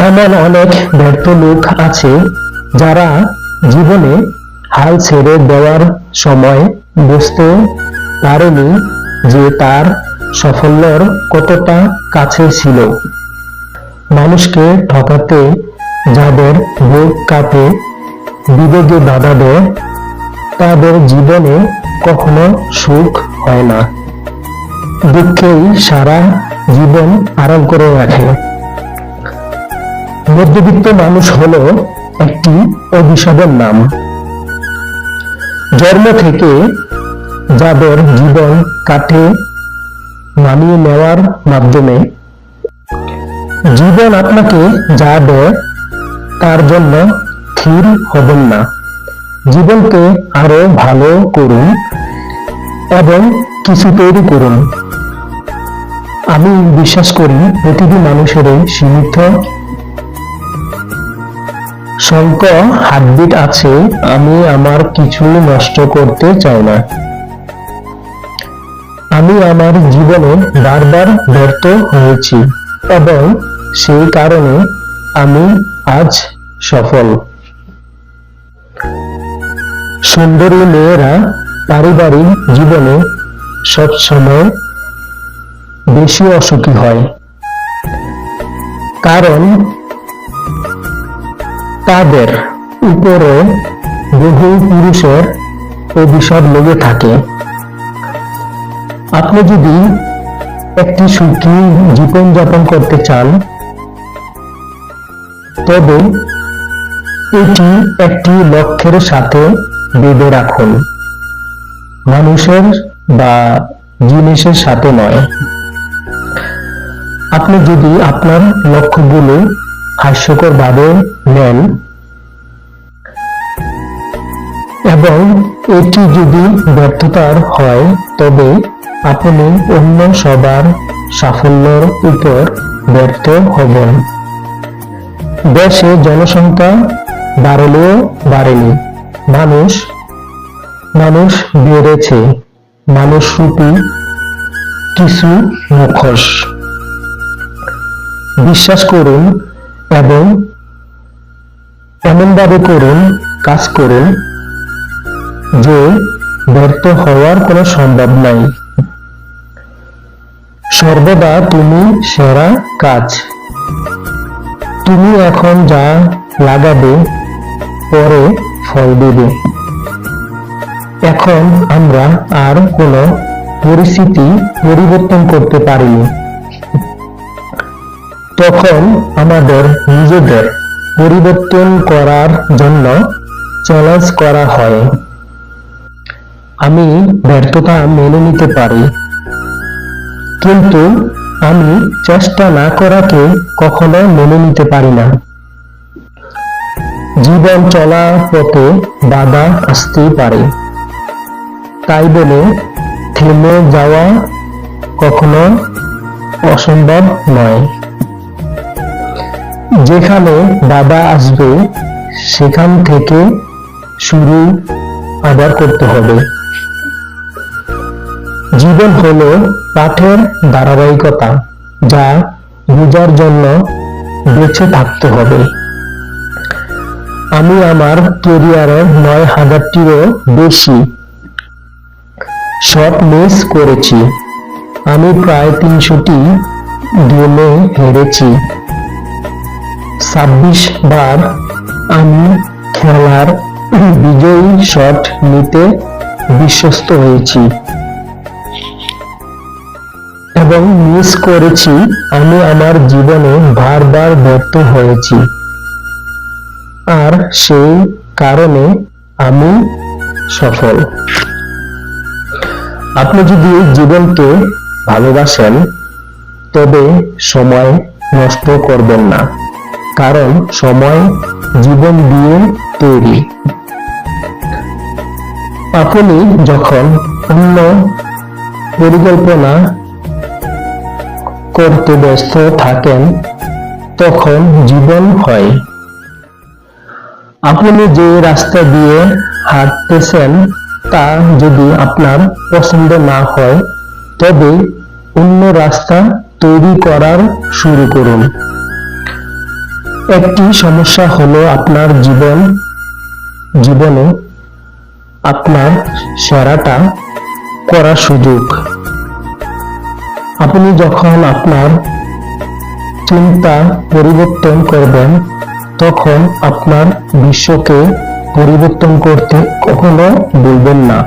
এমন অনেক ব্যর্থ লোক আছে যারা জীবনে হাল ছেড়ে দেওয়ার সময় বুঝতে পারেনি যে তার সাফল্যর কতটা কাছে ছিল। মানুষকে ঠকাতে যাদের বুক কাঁপে, বিবেকে বাধা দেয়, তাদের জীবনে কখনো সুখ হয় না। দুঃখেই সারা জীবন আরাম করে রাখে। মধ্যবিত্ত মানুষ হলো একটি অভিশাপের নাম। জন্ম থেকে যাদের জীবন কাটে মানিয়ে নেওয়ার মাধ্যমে, জীবন আপনাকে যা দেয় তার জন্য স্থির হবেন না। জীবনকে আরো ভালো করুন এবং কিছু তৈরি করুন। আমি বিশ্বাস করি প্রতিটি মানুষের সীমিত সংখ্যা হার্টবিট আছে। আমি আমার কিছু নষ্ট করতে চাই না। আমি আমার জীবনে বারবার ব্যর্থ হয়েছি এবং সেই কারণে আমি আজ সফল। সুন্দরী মেয়েরা পারিবারিক জীবনে সবসময় বেশি অসুখী হয়, কারণ তাদের উপরে বহু পুরুষের অভিশাপ লেগে থাকে। আপনি যদি একটি সুখী জীবনযাপন করতে চান, তবে এটি একটি লক্ষ্যের সাথে বেঁধে রাখুন, মানুষের বা জিনিসের সাথে নয়। আপনি যদি আপনার লক্ষ্যগুলো হাস্যকর ভাবে নেন এবং এটি যদি ব্যর্থতার হয়, তবে আপনি অন্য সবার সাফল্যের উপর ব্যর্থ হবেন। দেশে জনসংখ্যা বাড়লেও বাড়েনি, মানুষ বেড়েছে। মানুষ রূপী কিছু মুখোশ। বিশ্বাস করুন এবং এমনভাবে কাজ করুন যে ব্যর্থ হওয়ার কোনো সম্ভব নাই। সর্বদা তুমি সেরা কাজ। তুমি এখন যা লাগাবে পরে ফল দেবে। এখন আমরা আর কোনো পরিস্থিতি পরিবর্তন করতে পারিনি, তখন আমাদের নিজেদের পরিবর্তন করার জন্য চ্যালেঞ্জ করা হয়। আমি ব্যর্থতা মেনে নিতে পারি, কিন্তু আমি চেষ্টা না করাকে কখনো মেনে নিতে পারি না। জীবন চলার পথে বাধা আসতেই পারে, তাই বলে থেমে যাওয়া কখনো অসম্ভব নয়। যেখানে বাধা আসবে সেখান থেকে শুরু আবার করতে হবে। জীবন হলো পাঠের ধারাবাহিকতা, যা বোঝার জন্য বেঁচে থাকতে হবে। আমি আমার ক্যারিয়ারে ৯,০০০টিরও বেশি শট মিস করেছি। আমি প্রায় ৩০০টি গেমে হেরেছি। ২৬ বার আমি খেলার বিজয়ী শট নিতে বিশ্বস্ত হয়েছি এবং মিস করেছি। আমি আমার জীবনে বারবার ব্যর্থ হয়েছি, আর সেই কারণে আমি সফল। আপনি যদি জীবনকে ভালোবাসেন, তবে সময় নষ্ট করবেন না, কারণ সময় জীবন দিয়ে তৈরি। আপনি যখন অন্য পরিকল্পনা করতে ব্যস্ত থাকেন, তখন জীবন হয়। আপনি যে রাস্তা দিয়ে হাঁটতেছেন তা যদি আপনার পছন্দ না হয়, তবে অন্য রাস্তা তৈরি করার শুরু করুন। একটি সমস্যা হলো আপনার জীবনে আপনার সেরাটা করার সুযোগ। আপনি যখন আপনার চিন্তা পরিবর্তন করবেন, তখন আপনার বিশ্বকে পরিবর্তন করতে কখনো ভুলবেন না।